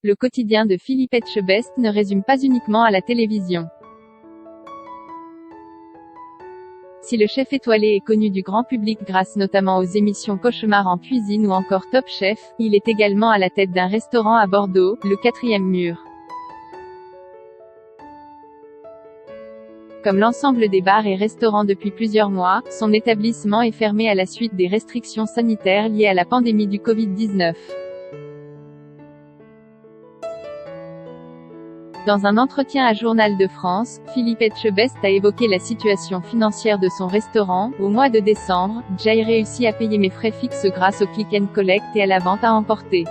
Le quotidien de Philippe Etchebest ne résume pas uniquement à la télévision. Si le chef étoilé est connu du grand public grâce notamment aux émissions Cauchemar en cuisine ou encore Top Chef, il est également à la tête d'un restaurant à Bordeaux, le 4e mur. Comme l'ensemble des bars et restaurants depuis plusieurs mois, son établissement est fermé à la suite des restrictions sanitaires liées à la pandémie du Covid-19. Dans un entretien à Journal de France, Philippe Etchebest a évoqué la situation financière de son restaurant. Au mois de décembre, j'ai réussi à payer mes frais fixes grâce au click and collect et à la vente à emporter.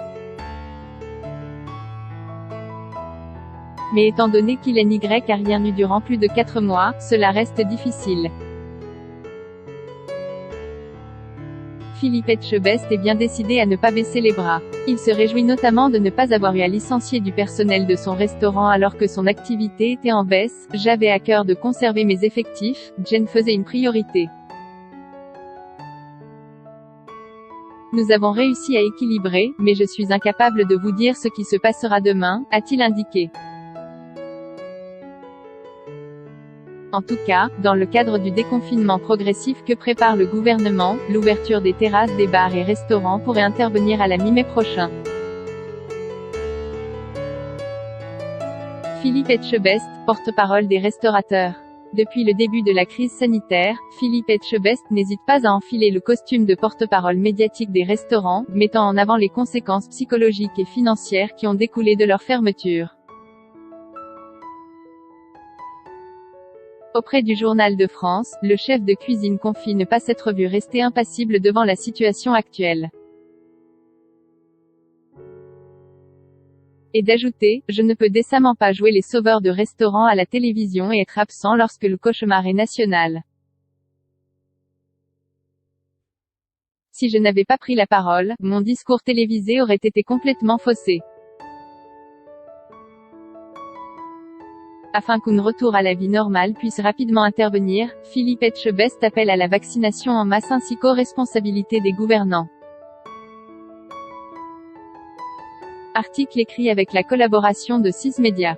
Mais étant donné qu'il n'y a rien eu durant plus de 4 mois, cela reste difficile. Philippe Etchebest est bien décidé à ne pas baisser les bras. Il se réjouit notamment de ne pas avoir eu à licencier du personnel de son restaurant alors que son activité était en baisse. J'avais à cœur de conserver mes effectifs, j'en faisais une priorité. Nous avons réussi à équilibrer, mais je suis incapable de vous dire ce qui se passera demain, a-t-il indiqué. En tout cas, dans le cadre du déconfinement progressif que prépare le gouvernement, l'ouverture des terrasses des bars et restaurants pourrait intervenir à la mi-mai prochain. Philippe Etchebest, porte-parole des restaurateurs. Depuis le début de la crise sanitaire, Philippe Etchebest n'hésite pas à enfiler le costume de porte-parole médiatique des restaurants, mettant en avant les conséquences psychologiques et financières qui ont découlé de leur fermeture. Auprès du Journal de France, le chef de cuisine confie ne pas s'être vu rester impassible devant la situation actuelle. Et d'ajouter, je ne peux décemment pas jouer les sauveurs de restaurants à la télévision et être absent lorsque le cauchemar est national. Si je n'avais pas pris la parole, mon discours télévisé aurait été complètement faussé. Afin qu'un retour à la vie normale puisse rapidement intervenir, Philippe Etchebest appelle à la vaccination en masse ainsi qu'aux responsabilités des gouvernants. Article écrit avec la collaboration de 6 médias.